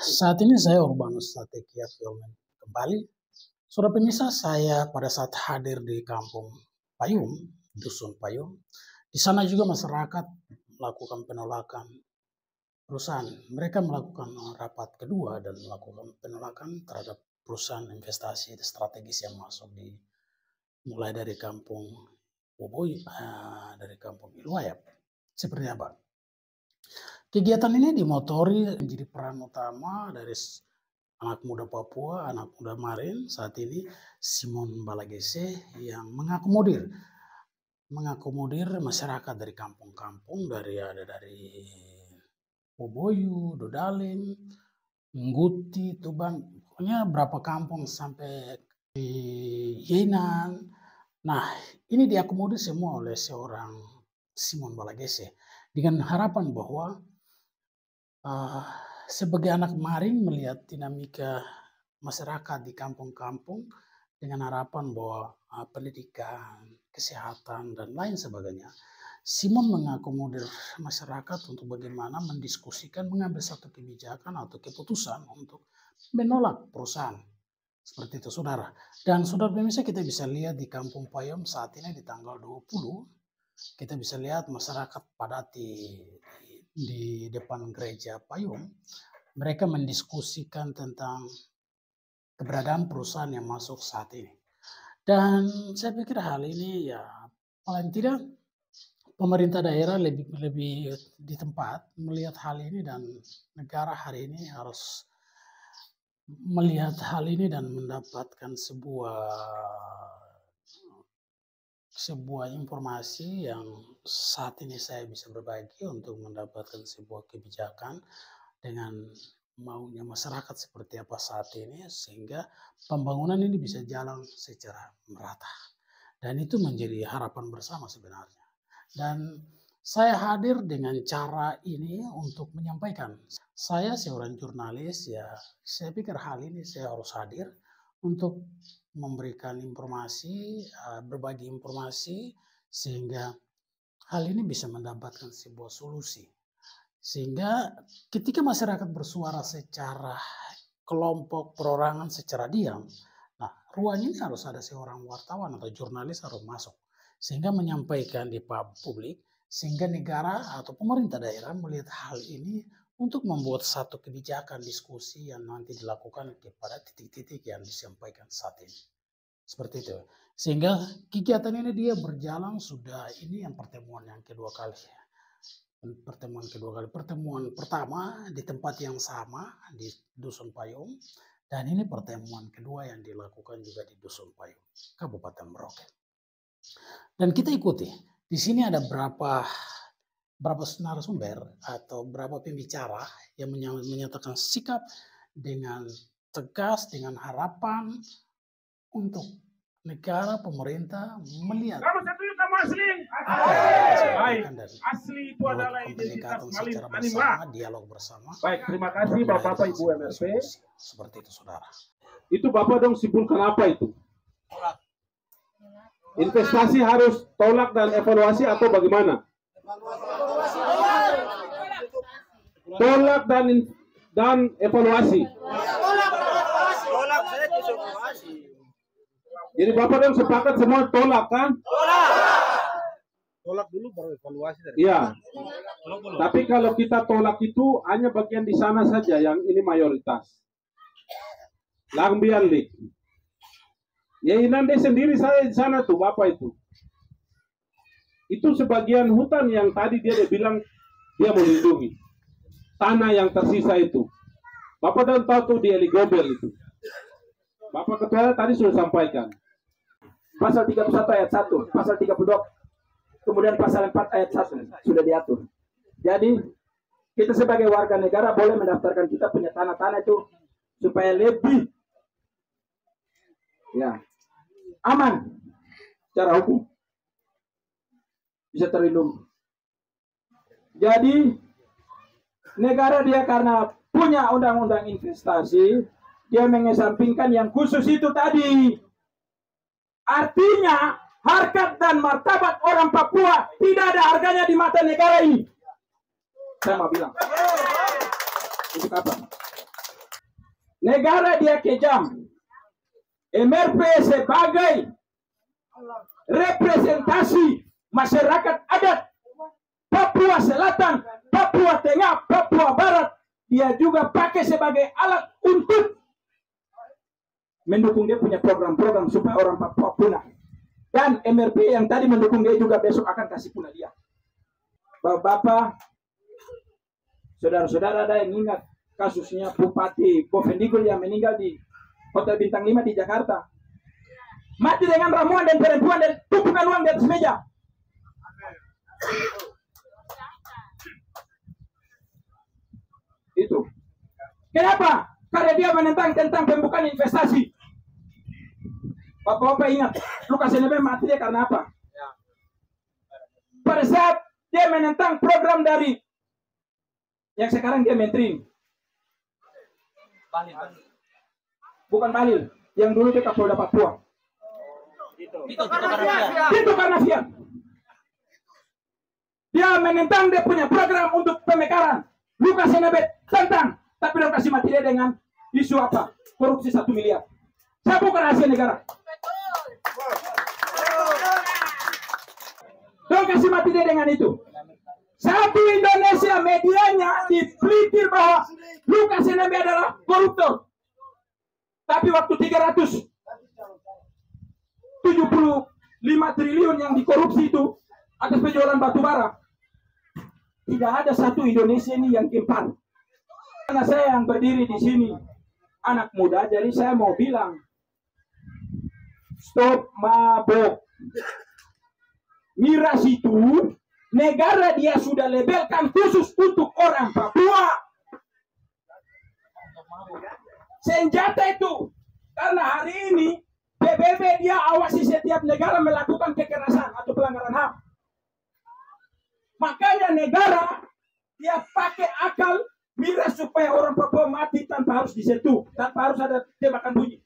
Saat ini saya Urbanus Satekia Filmen kembali. Saudara pemirsa, saya pada saat hadir di Kampung Payung, Dusun Payung, di sana juga masyarakat melakukan penolakan perusahaan. Mereka melakukan rapat kedua dan melakukan penolakan terhadap perusahaan investasi strategis yang masuk di mulai dari Kampung Boboy, dari Kampung Iluayap. Seperti apa? Kegiatan ini dimotori menjadi peran utama dari anak muda Papua, anak muda Marin saat ini, Simon Balagese, yang mengakomodir masyarakat dari kampung-kampung, dari Boboyu, Dodalim, Ngguti, Tuban, pokoknya berapa kampung sampai di Yenan. Nah, ini diakomodir semua oleh seorang Simon Balagese dengan harapan bahwa sebagai anak Marin melihat dinamika masyarakat di kampung-kampung dengan harapan bahwa pendidikan, kesehatan, dan lain sebagainya. Simon mengakomodir masyarakat untuk bagaimana mendiskusikan, mengambil satu kebijakan atau keputusan untuk menolak perusahaan. Seperti itu, saudara. Dan saudara pemirsa, kita bisa lihat di Kampung Payung saat ini di tanggal 20, kita bisa lihat masyarakat padat di depan gereja Payung. Mereka mendiskusikan tentang keberadaan perusahaan yang masuk saat ini. Dan saya pikir hal ini ya paling tidak pemerintah daerah lebih di tempat melihat hal ini, dan negara hari ini harus melihat hal ini dan mendapatkan sebuah informasi yang saat ini saya bisa berbagi untuk mendapatkan sebuah kebijakan dengan maunya masyarakat seperti apa saat ini, sehingga pembangunan ini bisa jalan secara merata. Dan itu menjadi harapan bersama sebenarnya. Dan saya hadir dengan cara ini untuk menyampaikan. Saya seorang jurnalis, ya saya pikir hal ini saya harus hadir untuk memberikan informasi, berbagi informasi, sehingga hal ini bisa mendapatkan sebuah solusi. Sehingga ketika masyarakat bersuara secara kelompok, perorangan, secara diam, nah ruang ini harus ada seorang wartawan atau jurnalis harus masuk, sehingga menyampaikan di publik, sehingga negara atau pemerintah daerah melihat hal ini untuk membuat satu kebijakan diskusi yang nanti dilakukan kepada titik-titik yang disampaikan saat ini. Seperti itu. Sehingga kegiatan ini dia berjalan sudah, ini yang pertemuan yang kedua kali. Pertemuan pertama di tempat yang sama di Dusun Payung, dan ini pertemuan kedua yang dilakukan juga di Dusun Payung, Kabupaten Merauke. Dan kita ikuti. Di sini ada berapa narasumber atau berapa pembicara yang menyatakan sikap dengan tegas, dengan harapan untuk negara, pemerintah melihat. Kamu setuju kamu asli? Asli itu adalah identitas secara bersama, dialog bersama. Baik, terima kasih Bapak Ibu MRP. Seperti itu, saudara. Itu Bapak dong simpulkan apa itu? Investasi harus tolak dan evaluasi atau bagaimana? Tolak dan evaluasi. Jadi Bapak dong sepakat semua tolak kan? Tolak dulu baru evaluasi dari. Iya. Tapi kalau kita tolak itu hanya bagian di sana saja, yang ini mayoritas. Langbian lik. Ya Inande sendiri saya di sana tuh Bapak itu. Itu sebagian hutan yang tadi dia bilang dia melindungi. Tanah yang tersisa itu. Bapak dan tahu tuh di Eligobel itu. Bapak Ketua tadi sudah sampaikan. Pasal 31 ayat 1, pasal 32, kemudian pasal 4 ayat 1 sudah diatur. Jadi kita sebagai warga negara boleh mendaftarkan kita punya tanah-tanah itu supaya lebih aman secara hukum, bisa terlindungi. Jadi negara dia karena punya undang-undang investasi, dia mengesampingkan yang khusus itu tadi. Artinya harkat dan martabat orang Papua tidak ada harganya di mata negara ini. Saya mau bilang. Untuk apa? negara dia kejam. MRP sebagai representasi masyarakat adat Papua Selatan, Papua Tengah, Papua Barat, dia juga pakai sebagai alat untuk mendukung dia punya program-program supaya orang Papua punah. Dan MRP yang tadi mendukung dia juga besok akan kasih punah dia. Bapak-bapak, saudara-saudara, ada yang ingat kasusnya Bupati Bovendigul yang meninggal di Hotel Bintang 5 di Jakarta. Mati dengan ramuan dan perempuan dan tumpukan uang di atas meja. Itu. Kenapa? Karena dia menentang tentang pembukaan investasi. Bapak-bapak ingat, Lukas NMB mati dia karena apa? Pada saat dia menentang program dari yang sekarang dia menteri. Bukan Balil, yang dulu dia Kapolda Papua. Itu karena Fiat. Dia menentang dia punya program untuk pemekaran. Lukas NMB tentang, tapi dia kasih mati dia dengan isu apa? Korupsi 1 miliar. Saya bukan rahasia negara. Dia kasih mati dia dengan itu. Satu Indonesia medianya dipelipir bahwa Lukas NMB adalah koruptor. Tapi waktu 375 triliun yang dikorupsi itu atas penjualan batu bara, tidak ada satu Indonesia ini yang gempar. Karena saya yang berdiri di sini anak muda, jadi saya mau bilang stop mabok. Miras itu negara dia sudah labelkan khusus untuk orang Papua. Senjata itu, karena hari ini PBB dia awasi setiap negara melakukan kekerasan atau pelanggaran HAM. Makanya negara dia pakai akal miras supaya orang Papua mati tanpa harus disentuh, tanpa harus ada tembakan bunyi.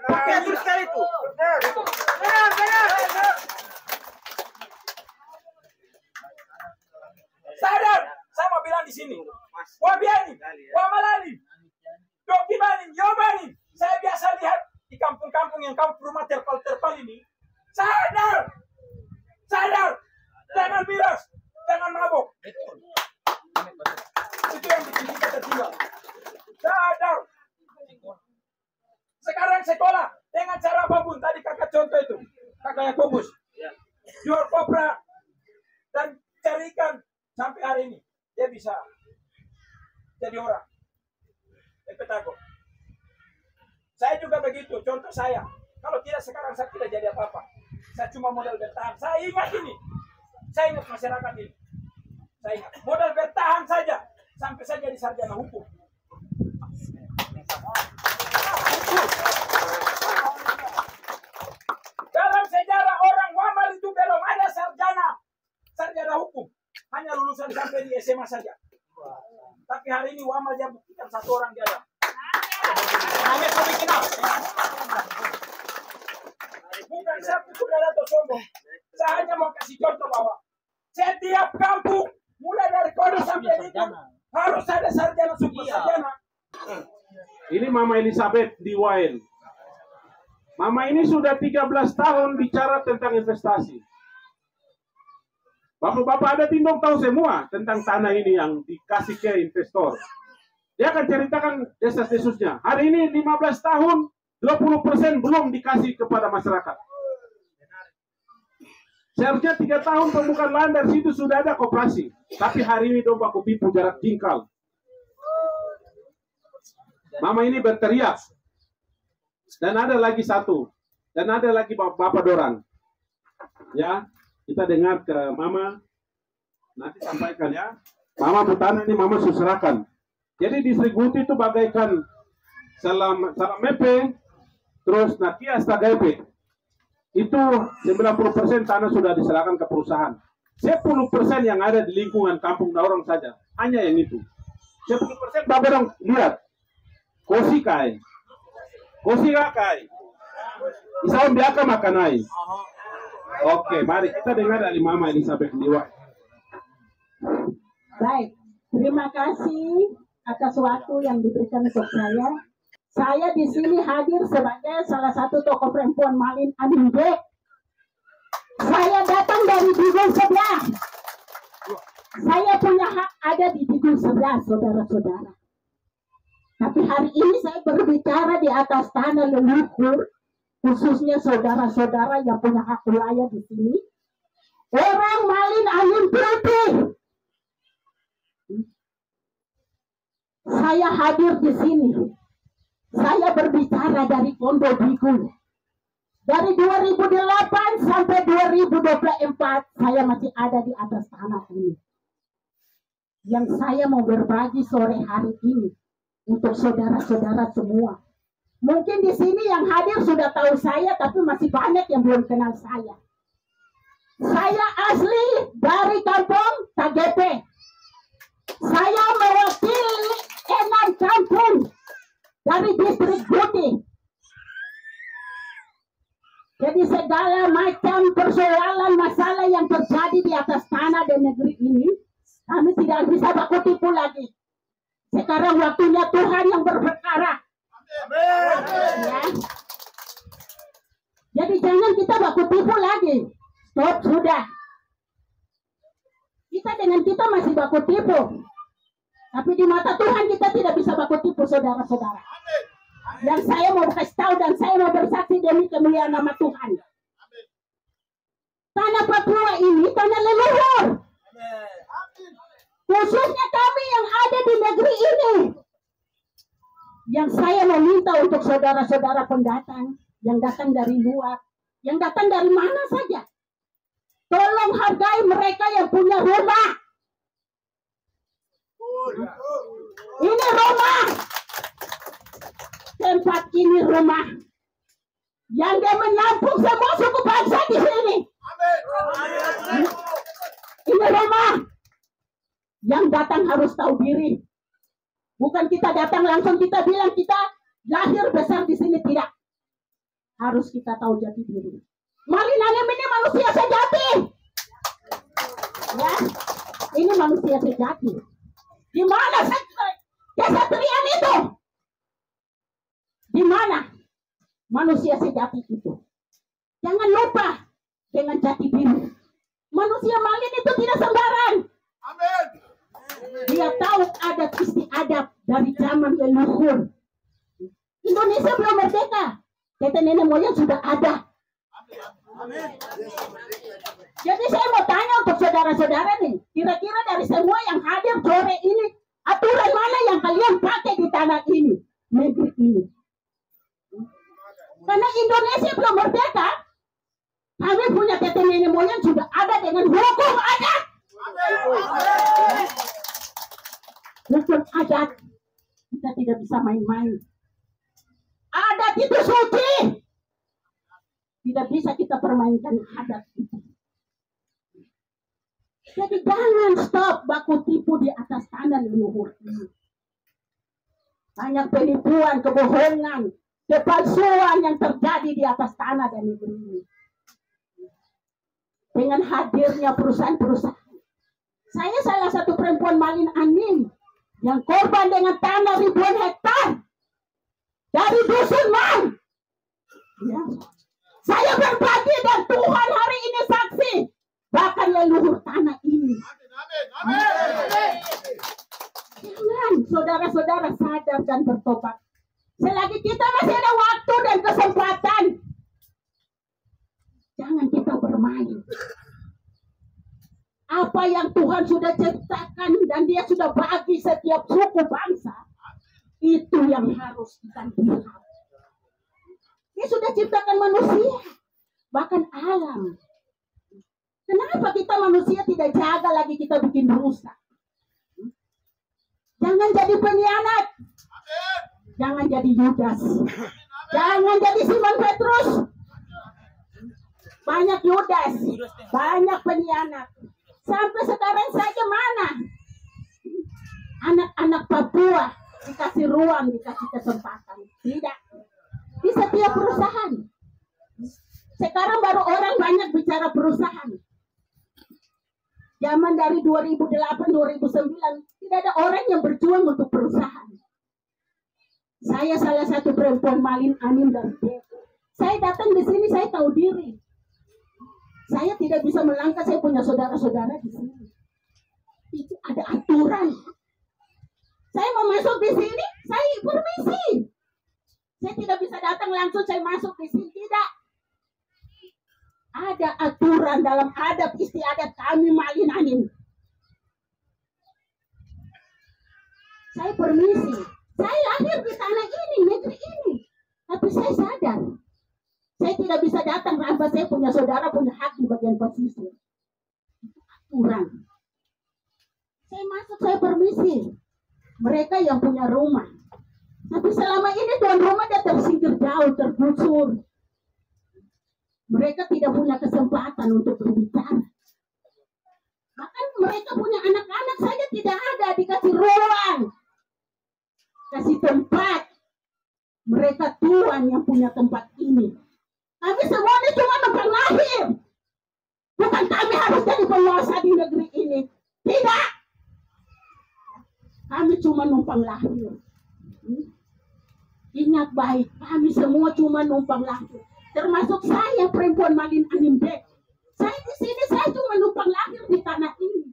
Pakai miras itu. Benar. Sadar, saya mau bilang di sini. Wabiani, Wamalani, Doki Bani, Yobani. Saya biasa lihat di kampung-kampung yang kampung rumah terpal-terpal ini. Sadar, jangan miras, jangan mabuk. Itu yang bikin kita tertinggal. Sadar. Sekarang sekolah dengan cara apapun. Tadi kakak contoh itu, kakak Yakobus, jual kopra dan carikan sampai hari ini dia bisa jadi orang. Petago. Saya juga begitu. Contoh saya, kalau tidak sekarang saya tidak jadi apa-apa. Saya cuma modal bertahan. Saya ingat ini. Saya ingat masyarakat ini. Saya ingat modal bertahan saja sampai saya jadi sarjana hukum. Dalam sejarah orang Wamal itu belum ada sarjana hukum. Hanya lulusan sampai di SMA saja. Tapi hari ini Wamal dia buktikan satu orang dia ada. Bukan saya pukul atau sombong. Saya hanya mau kasih contoh bahwa setiap kampung mulai dari Kodo sampai itu harus ada sarjana super sarjana. Ini Mama Elizabeth di Wain. Mama ini sudah 13 tahun bicara tentang investasi. Bapak-bapak ada tindong tahu semua tentang tanah ini yang dikasih ke investor. Dia akan ceritakan desas-desusnya. Hari ini 15 tahun, 20% belum dikasih kepada masyarakat. Seharusnya 3 tahun pembukaan lahan dari situ sudah ada koperasi. Tapi hari ini dong baku pipu jarak jingkal. Mama ini berteriak. Dan ada lagi satu. Dan ada lagi Bapak Doran. Ya, kita dengar ke Mama. Nanti sampaikan ya. Mama Butana ini Mama susrakan. Jadi distrik Guti itu bagaikan salam mepe, terus Nakia Stagaepe. Itu 90% tanah sudah diserahkan ke perusahaan. 10% yang ada di lingkungan kampung Daurang saja. Hanya yang itu. 10% Bapak dong lihat. Kosi kai. Isawang biaka makanai. Oke, mari kita dengar dari Mama Elizabeth Liwa. Baik, terima kasih atas waktu yang diberikan untuk saya. Saya di sini hadir sebagai salah satu tokoh perempuan Malin Animbe. Saya datang dari Bigul sebelah. Saya punya hak ada di Bigul sebelah, saudara-saudara. Tapi hari ini saya berbicara di atas tanah leluhur, khususnya saudara-saudara yang punya hak wilayah di sini. Orang Malin Animbe. Saya hadir di sini. Saya berbicara dari Pondok Bigul. Dari 2008 sampai 2024 saya masih ada di atas tanah ini. Yang saya mau berbagi sore hari ini untuk saudara-saudara semua. Mungkin di sini yang hadir sudah tahu saya, tapi masih banyak yang belum kenal saya. Saya asli dari kampung KGP. Saya mewakili 6 kampung dari distrik Guti. Jadi segala macam persoalan masalah yang terjadi di atas tanah dan negeri ini, kami tidak bisa baku tipu lagi. Sekarang waktunya Tuhan yang berperkara. Ya. Jadi jangan kita baku tipu lagi. Stop sudah. Kita dengan kita masih baku tipu. Tapi di mata Tuhan kita tidak bisa baku tipu, saudara-saudara. Dan saya mau kasih tahu dan saya mau bersaksi demi kemuliaan nama Tuhan. Tanah Papua ini tanah leluhur. Khususnya kami yang ada di negeri ini. Yang saya meminta untuk saudara-saudara pendatang yang datang dari luar, yang datang dari mana saja, tolong hargai mereka yang punya rumah. Ini rumah. Tempat ini rumah. Yang dia menampung semua suku bangsa di sini. Ini rumah. Yang datang harus tahu diri. Bukan kita datang langsung kita bilang kita lahir besar di sini, tidak. Harus kita tahu jati diri. Malin Animbe ini manusia sejati. Ya, ini manusia sejati. Di mana kesatrian itu? Di mana manusia sejati itu? Jangan lupa dengan jati diri. Manusia Malin itu tidak sembarang. Amin. Dia tahu adat istiadat dari zaman leluhur. Indonesia belum merdeka. Kata nenek moyang sudah ada. Amin. Jadi saya mau tanya untuk saudara-saudara nih, kira-kira dari semua yang hadir sore ini, aturan mana yang kalian pakai di tanah ini, negeri ini? Karena Indonesia belum merdeka, kami punya kata nenek moyang sudah ada dengan hukum adat. Hukum adat kita tidak bisa main-main. Adat itu suci. Tidak bisa kita permainkan adat itu. Jadi jangan stop baku tipu di atas tanah leluhur ini. Banyak penipuan, kebohongan, kepalsuan yang terjadi di atas tanah dan negeri ini. Dengan hadirnya perusahaan-perusahaan. Saya salah satu perempuan Malin Animbe yang korban dengan tanah ribuan hektar dari dusun Man. Ya. Saya berbagi dan Tuhan hari ini saksi. Bahkan leluhur tanah ini. Jangan saudara-saudara sadar dan bertobat. Selagi kita masih ada waktu dan kesempatan, jangan kita bermain. Apa yang Tuhan sudah ciptakan dan Dia sudah bagi setiap suku bangsa, itu yang harus kita lihat. Dia sudah ciptakan manusia, bahkan alam. Kenapa kita manusia tidak jaga lagi, kita bikin rusak? Jangan jadi pengkhianat. Jangan jadi Yudas. Jangan jadi Simon Petrus. Banyak Yudas, banyak pengkhianat. Sampai sekarang saja mana? Anak-anak Papua dikasih ruang, dikasih kesempatan. Tidak. Di setiap perusahaan. Sekarang baru orang banyak bicara perusahaan. Zaman dari 2008, 2009, tidak ada orang yang berjuang untuk perusahaan. Saya salah satu perempuan Malin Anim dari Depok. Saya datang di sini, saya tahu diri. Saya tidak bisa melangkah, saya punya saudara-saudara di sini. Itu ada aturan. Saya mau masuk di sini, saya permisi. Saya tidak bisa datang langsung saya masuk di sini, tidak. Ada aturan dalam adat istiadat kami Malin Anim. Saya permisi. Saya lahir di tanah ini, negeri ini. Tapi saya sadar. Saya tidak bisa datang tanpa saya punya saudara, punya hak di bagian pesisir. Itu aturan. Saya masuk, saya permisi. Mereka yang punya rumah. Tapi selama ini tuan rumah dia tersingkir jauh, tergusur. Mereka tidak punya kesempatan untuk berbicara. Bahkan mereka punya anak-anak saja tidak ada, dikasih ruang. Kasih tempat. Mereka tuan yang punya tempat ini. Kami semuanya cuma numpang lahir. Bukan kami harus jadi penguasa di negeri ini. Tidak. Kami cuma numpang lahir. Ingat baik, kami semua cuma numpang lahir. Termasuk saya, perempuan Malin Anim Dek. Saya di sini, saya cuma numpang lahir di tanah ini.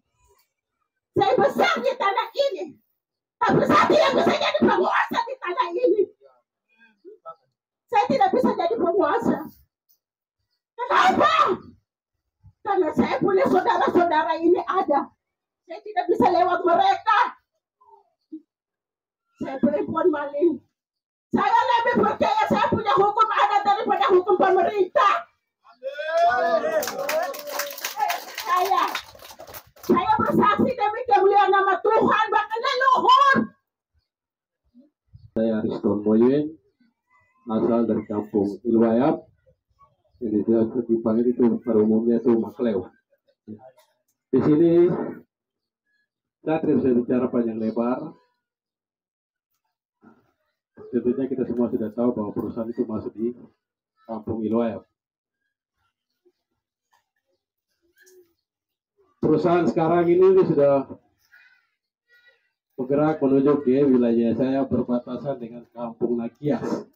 Saya besar di tanah ini. Tapi saya tidak bisa jadi penguasa di tanah ini. Saya tidak bisa jadi penguasa. Kenapa? Karena saya punya saudara-saudara ini ada. Saya tidak bisa lewat mereka. Saya perempuan Malin. Saya lebih percaya saya punya hukum adat daripada hukum pemerintah. Saya bersaksi demi kemuliaan nama Tuhan bahkan leluhur. Saya Ariston Moyen, asal dari kampung Ilwayap. Jadi dia dipanggil itu pada umumnya itu Makleo. Di sini saya tidak bisa bicara panjang lebar. Tentunya kita semua sudah tahu bahwa perusahaan itu masuk di kampung Ilwayap. Perusahaan sekarang ini sudah bergerak menuju ke wilayah saya berbatasan dengan kampung Nakias.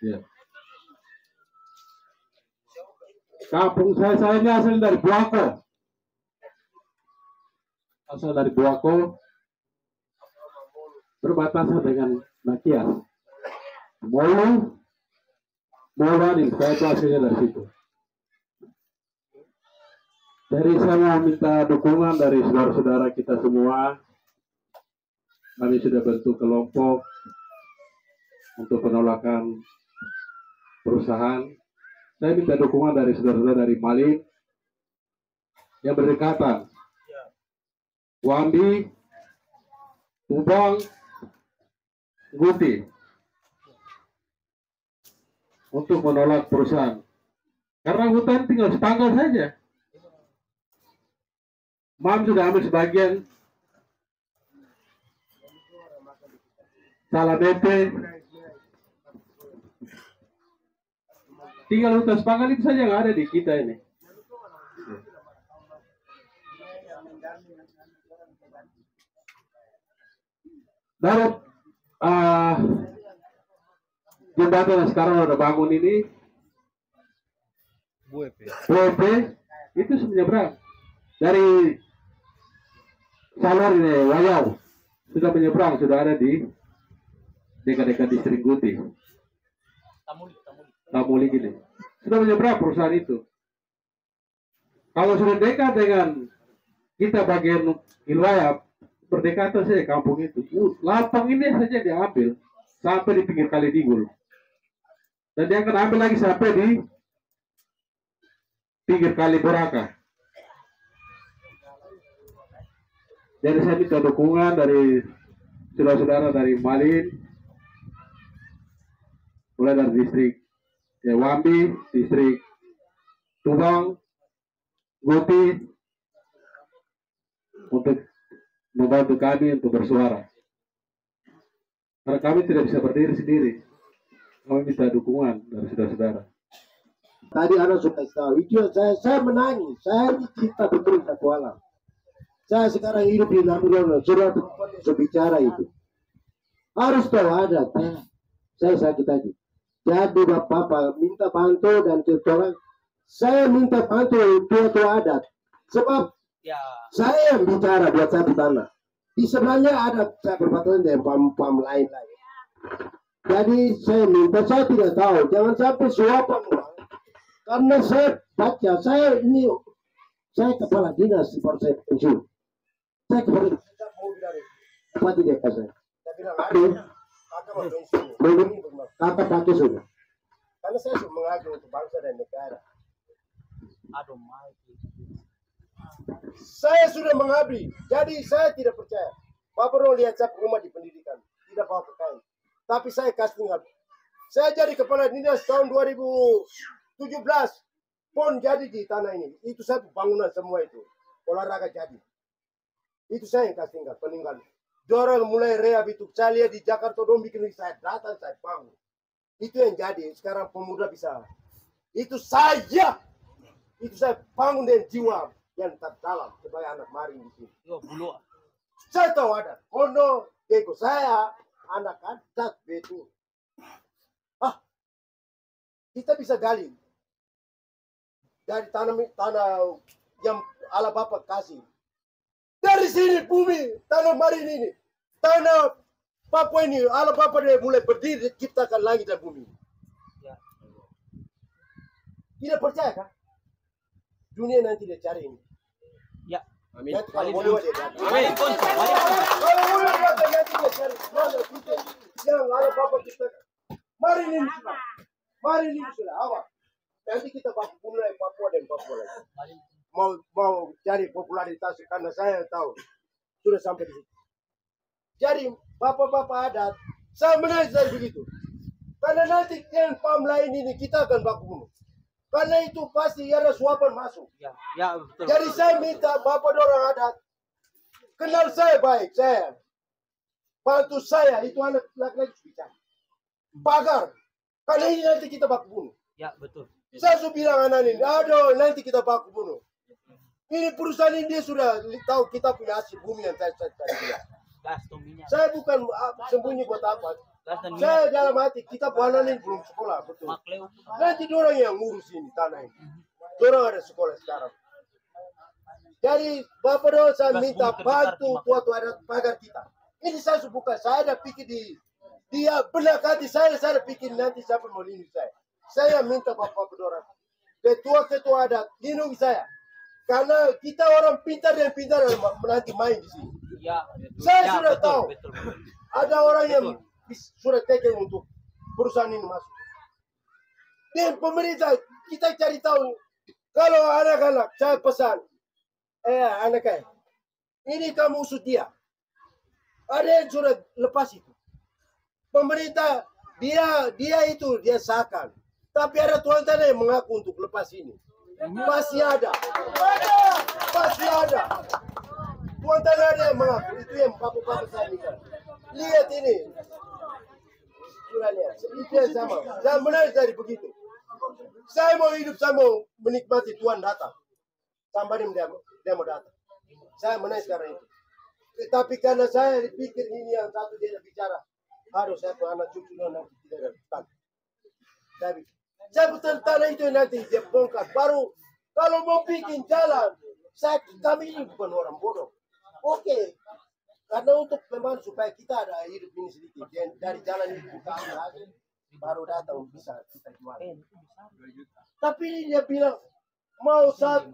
Ya. Kampung saya ini asal dari Buako. Asal dari Buako. Berbatasan dengan Nakias. Molo ini saya itu aslinya dari situ. Dari saya mau minta dukungan dari saudara-saudara kita semua. Kami sudah bentuk kelompok untuk penolakan perusahaan. Saya minta dukungan dari saudara-saudara dari Malin yang berdekatan. Wambi, Tubang, Guti untuk menolak perusahaan. Karena hutan tinggal setanggal saja. Mam sudah ambil sebagian. Salamete. Tinggal hutan sepanggal itu saja yang ada di kita ini. Dari jembatan yang sekarang udah bangun ini, WP itu menyeberang dari Salor ini, Wayau sudah menyeberang, sudah ada di dekat-dekat distrik Guti. Tamuli gini. Sudah menyeberang perusahaan itu. Kalau sudah dekat dengan kita bagian Ilwayap, berdekatan saja kampung itu. Lapang ini saja diambil sampai di pinggir Kali Digul. Dan dia akan ambil lagi sampai di pinggir Kali Boraka. Jadi saya minta dukungan dari saudara-saudara dari Malin, mulai dari distrik Wambi, distrik Tubang, Guti, untuk membantu kami untuk bersuara. Karena kami tidak bisa berdiri sendiri. Kami minta dukungan dari saudara-saudara. Tadi anak suka tahu, itu saya menangis, saya cinta betul satu alam. Saya sekarang hidup di Nampula, sudah bicara itu. harus tahu adat. Saya sakit hati. Jadi Bapak minta bantu dan kita saya minta bantu tua-tua adat. Sebab saya yang bicara buat saya di tanah. Di sebelahnya ada saya berbatasan dengan pam-pam lain-lain. Jadi saya minta, saya tidak tahu, jangan sampai suapan uang. Karena saya baca, saya kepala dinas di Polsek pensiun. Saya kepala dinas Bupati Deka saya. Saya bilang, aduh, kakak pakai sudah. Karena saya sudah mengaju untuk bangsa dan negara. Saya sudah mengabdi, jadi saya tidak percaya. Bapak perlu lihat saya rumah di pendidikan, tidak bawa ke kain. Tapi saya kasih tinggal. Saya jadi kepala dinas tahun 2017, pon jadi di tanah ini. Itu saya bangunan semua itu, olahraga jadi. Itu saya yang kasih tinggal, peninggal. Dorong mulai rehab itu, saya lihat di Jakarta dong bikin saya datang, saya bangun. Itu yang jadi, sekarang pemuda bisa. Itu saya bangun dengan jiwa yang terdalam sebagai anak maring di sini. Saya tahu ada, Kono, Deko, saya anak adat betul. Kita bisa gali dari tanah yang ala Bapak kasih. Dari sini bumi, tanah marin ini, tanah Papua ini, ala Bapak dia mulai berdiri, ciptakan langit dan bumi. Tidak percaya kan? Dunia nanti dia cari ini. Ya. Amin. Kalau mau dia cari. Amin. Kalau mau dia cari. Mana kita yang ala Bapak ciptakan. Mari ini sudah. Awak. Nanti kita mulai Papua dan Papua lagi. Mau cari popularitas karena saya tahu sudah sampai di situ. Jadi bapak-bapak adat, saya menangis dari begitu. Karena nanti yang pam lain ini kita akan baku bunuh. Karena itu pasti ada suapan masuk. Ya, betul. Jadi saya minta bapak orang adat kenal saya baik, saya bantu saya itu anak laki-laki bicara. Pagar. Karena ini nanti kita baku bunuh. Ya, betul. Saya sudah bilang anak ini, aduh nanti kita baku bunuh. Ini perusahaan ini dia sudah tahu kita punya hasil bumi yang saya bilang. Saya bukan sembunyi buat apa. Saya dalam hati kita buanan ini belum sekolah betul. Nanti orang yang ngurus ini tanah ini. Orang ada sekolah sekarang. Jadi Bapak doa saya minta bantu tua-tua adat pagar kita. Ini saya bukan saya ada pikir dia benak hati saya ada pikir nanti siapa mau lindungi saya. Saya minta Bapak doa ketua-ketua adat lindungi saya. Karena kita orang pintar dan pintar nanti main di sini. Saya sudah tahu ada orang yang sudah taken untuk perusahaan ini masuk. Dan pemerintah kita cari tahu kalau anak-anak saya pesan, anak-anak ini kamu usut dia. Ada yang sudah lepas itu. Pemerintah dia itu dia sakan, tapi ada tuan tanah yang mengaku untuk lepas ini. Pasti ada. Tuan tanah ada yang mengaku itu yang bapak-bapak saya minta. Lihat ini. Itu yang sama. Jangan menangis dari begitu. Saya mau hidup, saya mau menikmati Tuhan datang. Sampai dia mau datang. Saya menangis karena itu. Tapi karena saya pikir ini yang satu dia bicara. Aduh, saya tuh anak cucu nanti tidak datang. Saya betul tanah itu nanti dia bongkar. Baru kalau mau bikin jalan, kami ini bukan orang bodoh. Oke. Karena untuk memang supaya kita ada hidup ini sedikit dari jalan itu buka lagi baru datang bisa kita jual. Tapi dia bilang mau 1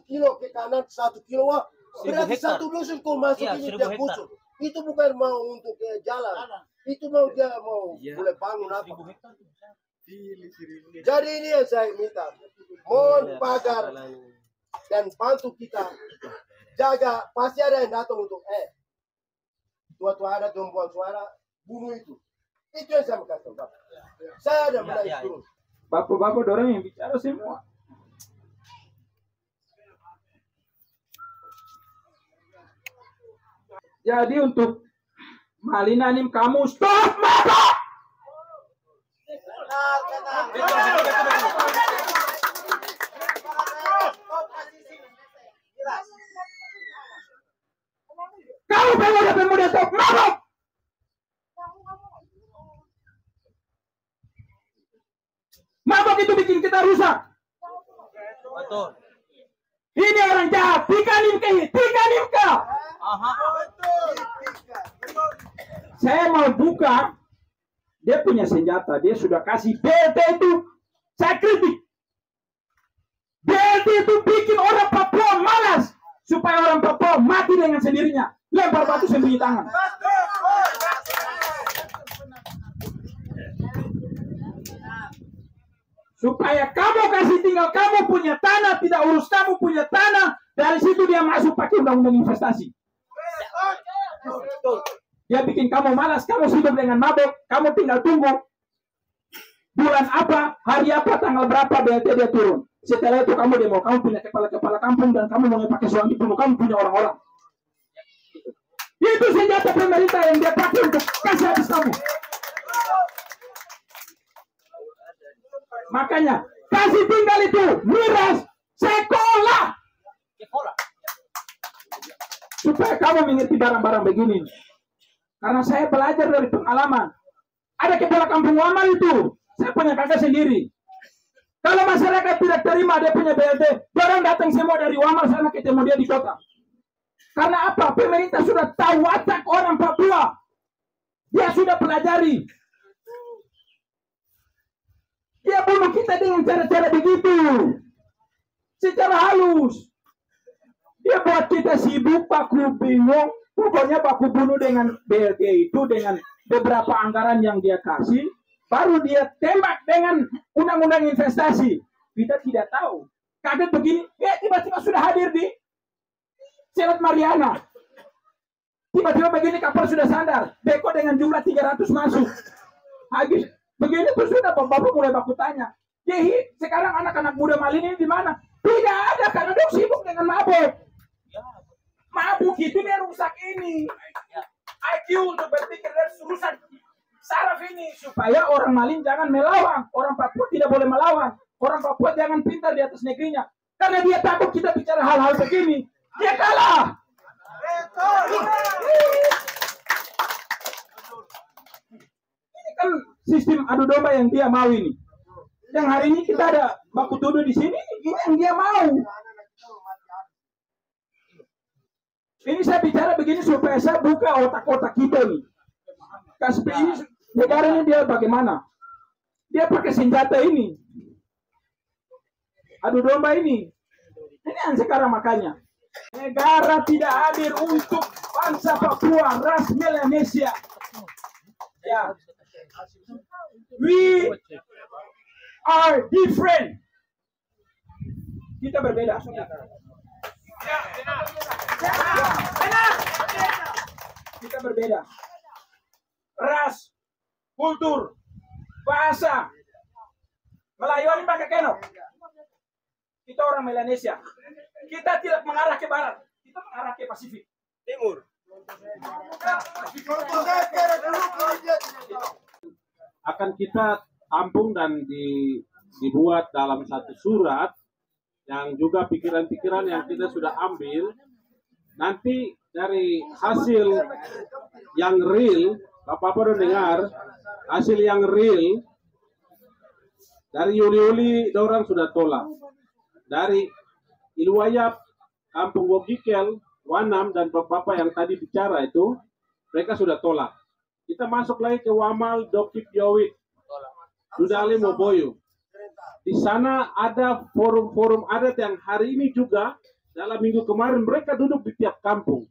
kilo ke kanan 1 kilo wah berarti 1 dusun kau masuk ini dia busuk. Itu bukan mau untuk jalan. Itu mau dia mau boleh bangun apa. Jadi ini yang saya minta. Mohon pagar dan bantu kita jaga pasti ada yang datang untuk tua-tua ada tumpuan suara bunuh itu yang saya katakan Bapak. Saya ada menangis terus. Bapak-bapak orang yang bicara semua. Jadi untuk Malinanim kamu stop Bapak. Kamu pemuda stop mabuk. Ahok itu bikin kita rusak. Betul. Ini orang jahat. Tika Nimka. Saya mau buka. Dia punya senjata. Dia sudah kasih BLT itu. Saya kritik. BLT itu bikin orang Papua malas. Supaya orang Papua mati dengan sendirinya. Lempar batu sembunyi tangan. Supaya kamu kasih tinggal kamu punya tanah, tidak urus kamu punya tanah. Dari situ dia masuk pakai undang-undang investasi. Dia bikin kamu malas, kamu hidup dengan mabok, kamu tinggal tunggu. Bulan apa, hari apa, tanggal berapa BLT dia turun. Setelah itu kamu demo, kamu punya kepala-kepala kampung dan kamu mau pakai suami bunuh, kamu punya orang-orang. Itu senjata pemerintah yang dia pakai untuk kasih habis kamu. Makanya kasih tinggal itu miras sekolah supaya kamu mengerti barang-barang begini. Karena saya belajar dari pengalaman. Ada kepala kampung Wamal itu, saya punya kakak sendiri. Kalau masyarakat tidak terima dia punya BLT, orang datang semua dari Wamal sana ketemu dia di kota. Karena apa? Pemerintah sudah tahu watak orang Papua. Dia sudah pelajari. Dia bunuh kita dengan cara-cara begitu. Secara halus. Dia buat kita sibuk, baku bingung. Pokoknya baku bunuh dengan BLT itu, dengan beberapa anggaran yang dia kasih. Baru dia tembak dengan undang-undang investasi. Kita tidak tahu. Kaget begini, tiba-tiba sudah hadir di Selat Mariana. Tiba-tiba begini kapal sudah sandar. Beko dengan jumlah 300 masuk. Habis. Begini tuh sudah bapak mulai baku tanya. Jadi sekarang anak-anak muda Malini ini di mana? Tidak ada karena dia sibuk dengan mabuk. Mabuk itu dia rusak ini. IQ untuk berpikir dan rusak saraf ini supaya orang Malin jangan melawan. Orang Papua tidak boleh melawan. Orang Papua jangan pintar di atas negerinya. Karena dia takut kita bicara hal-hal begini. Dia kalah. Ini kan sistem adu domba yang dia mau ini. Yang hari ini kita ada baku tuduh di sini, ini yang dia mau. Ini saya bicara begini supaya saya buka otak-otak kita nih. Kasih ini negara ini dia bagaimana? Dia pakai senjata ini. Adu domba ini. Ini yang sekarang makanya. Negara tidak hadir untuk bangsa Papua, ras Melanesia. Ya. We are different. Kita berbeda. Kita berbeda. Ras, kultur, bahasa. Melayu ini pakai kenop. Kita orang Melanesia. Kita tidak mengarah ke barat. Kita mengarah ke Pasifik. Timur. Akan kita tampung dan dibuat dalam satu surat yang juga pikiran-pikiran yang kita sudah ambil. Nanti dari hasil yang real, Bapak-Bapak dengar, hasil yang real dari Yuli-Yuli orang sudah tolak. Dari Ilwayap, Kampung Wogikel, Wanam dan Bapak-Bapak yang tadi bicara itu, mereka sudah tolak. Kita masuk lagi ke Wamal, Dokip Yowit, Dudali Moboyo. Di sana ada forum-forum adat yang hari ini juga dalam minggu kemarin mereka duduk di tiap kampung.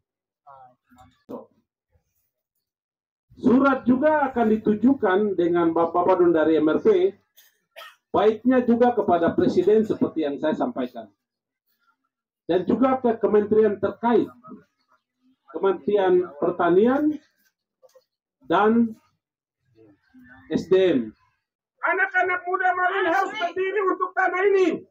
Surat juga akan ditujukan dengan Bapak-Bapak dari MRP, baiknya juga kepada Presiden seperti yang saya sampaikan. Dan juga ke kementerian terkait, Kementerian Pertanian dan SDM. Anak-anak muda Malin harus berdiri untuk tanah ini.